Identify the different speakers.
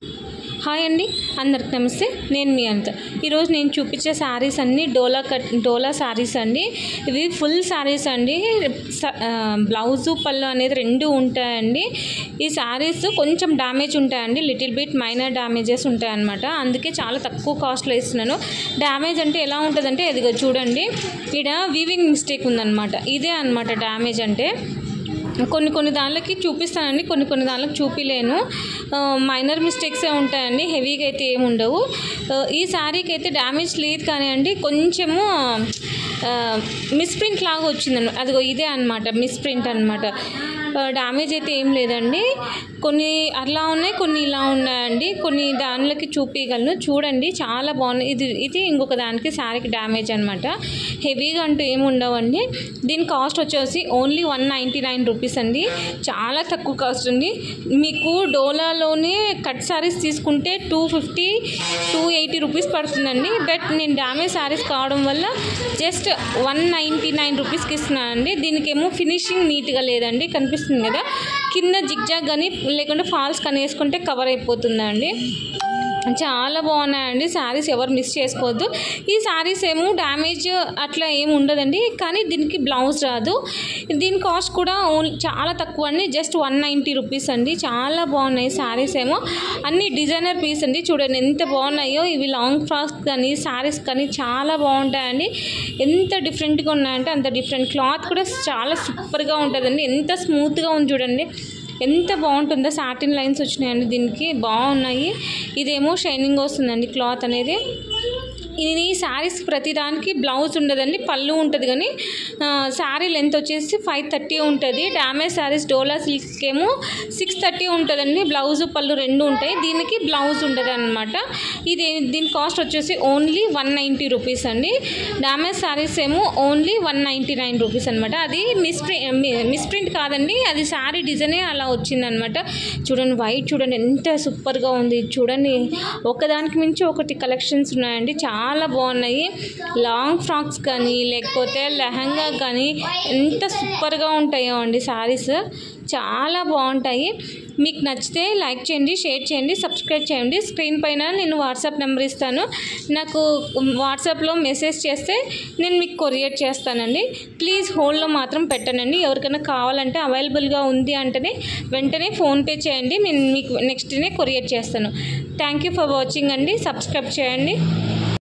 Speaker 1: Hi అండి, అందరికి నమస్తే. నేను మీ అంత. ఈరోజు నేను చూపించే శారీస్ అన్నీ డోలా శారీస్ అండి. ఇవి ఫుల్ శారీస్ అండి. బ్లౌజు పళ్ళు అనేది రెండు ఉంటాయండి. ఈ శారీస్ కొంచెం డ్యామేజ్ ఉంటాయండి, లిటిల్ బిట్ మైనర్ డ్యామేజెస్ ఉంటాయన్నమాట. అందుకే చాలా తక్కువ కాస్ట్లో ఇస్తున్నాను. డ్యామేజ్ అంటే ఎలా ఉంటుందంటే ఇదిగో చూడండి, ఇక్కడ వీవింగ్ మిస్టేక్ ఉందన్నమాట. ఇదే అన్నమాట డ్యామేజ్ అంటే. కొన్ని దానిలోకి చూపిస్తానండి, కొన్ని దానిలోకి చూపిలేను. మైనర్ మిస్టేక్సే ఉంటాయండి, హెవీగా అయితే ఏమి ఉండవు. ఈ శారీకి అయితే డ్యామేజ్ లేదు కానీ అండి, కొంచెము మిస్ప్రింట్ లాగా వచ్చిందన్నమాట. అదిగో ఇదే అనమాట మిస్ప్రింట్ అనమాట. డ్యామేజ్ అయితే ఏం లేదండి. కొన్ని అలా ఉన్నాయి, కొన్ని ఇలా ఉన్నాయండి. కొన్ని దానిలోకి చూపించగలను, చూడండి. చాలా బాగున్నాయి. ఇది ఇంకొక దానికి శారీకి డ్యామేజ్ అనమాట. హెవీగా అంటూ ఏమి ఉండవండి. దీని కాస్ట్ వచ్చేసి ఓన్లీ 199 రూపీస్ అండి. చాలా తక్కువ కాస్ట్ అండి. మీకు డోలాలోనే కట్ శారీస్ తీసుకుంటే 250, 280 రూపీస్ పడుతుందండి. బట్ నేను డ్యామేజ్ శారీస్ కావడం వల్ల జస్ట్ 199 రూపీస్కి ఇస్తున్నానండి. దీనికేమో ఫినిషింగ్ నీట్గా లేదండి, కనిపిస్తుంది కదా. కింద జిగ్జాగ్ కానీ లేకుంటే ఫాల్స్ కానీ వేసుకుంటే కవర్ అయిపోతుందండి. చాలా బాగున్నాయండి శారీస్, ఎవరు మిస్ చేసుకోవద్దు. ఈ శారీస్ ఏమో డ్యామేజ్ అట్లా ఏమి ఉండదండి, కానీ దీనికి బ్లౌజ్ రాదు. దీని కాస్ట్ కూడా చాలా తక్కువ అండి, జస్ట్ 190 రూపీస్ అండి. చాలా బాగున్నాయి శారీస్ ఏమో, అన్ని డిజైనర్ పీస్ అండి. చూడండి ఎంత బాగున్నాయో. ఇవి లాంగ్ ఫ్రాక్స్ కానీ శారీస్ కానీ చాలా బాగుంటాయండి. ఎంత డిఫరెంట్గా ఉన్నాయంటే అంత డిఫరెంట్. క్లాత్ కూడా చాలా సూపర్గా ఉంటుందండి. ఎంత స్మూత్గా ఉంది చూడండి, ఎంత బాగుంటుందో. సాటిన్ లైన్స్ వచ్చినాయండి, దీనికి బాగున్నాయి. ఇదేమో షైనింగ్ వస్తుందండి క్లాత్ అనేది. ఇది శారీస్ ప్రతిదానికి బ్లౌజ్ ఉండదండి, పళ్ళు ఉంటుంది. కానీ శారీ లెంత్ వచ్చేసి 530 ఉంటుంది. డ్యామేజ్ శారీస్ డోలా సిల్క్ ఏమో 630 ఉంటుందండి. బ్లౌజు పళ్ళు రెండు ఉంటాయి, దీనికి బ్లౌజ్ ఉండదు అనమాట. దీని కాస్ట్ వచ్చేసి ఓన్లీ 190 రూపీస్ అండి. డ్యామేజ్ శారీస్ ఏమో ఓన్లీ 199 రూపీస్ అనమాట. అది మిస్ప్రింట్ కాదండి, అది శారీ డిజైనే అలా వచ్చిందనమాట. చూడండి, వైట్ చూడండి ఎంత సూపర్గా ఉంది. చూడండి, ఒకదానికి మించి ఒకటి కలెక్షన్స్ ఉన్నాయండి, చాలా బాగున్నాయి. లాంగ్ ఫ్రాక్స్ కానీ లేకపోతే లెహంగా కానీ ఎంత సూపర్గా ఉంటాయో అండి శారీస్, చాలా బాగుంటాయి. మీకు నచ్చితే లైక్ చేయండి, షేర్ చేయండి, సబ్స్క్రైబ్ చేయండి. స్క్రీన్ పైన నేను వాట్సాప్ నెంబర్ ఇస్తాను, నాకు వాట్సాప్లో మెసేజ్ చేస్తే నేను మీకు కొరియర్ చేస్తానండి. ప్లీజ్ హోల్డ్లో మాత్రం పెట్టనండి. ఎవరికైనా కావాలంటే అవైలబుల్గా ఉంది అంటేనే వెంటనే ఫోన్పే చేయండి, నేను మీకు నెక్స్ట్ డే కొరియర్ చేస్తాను. థ్యాంక్ యూ ఫర్ వాచింగ్ అండి. సబ్స్క్రైబ్ చేయండి.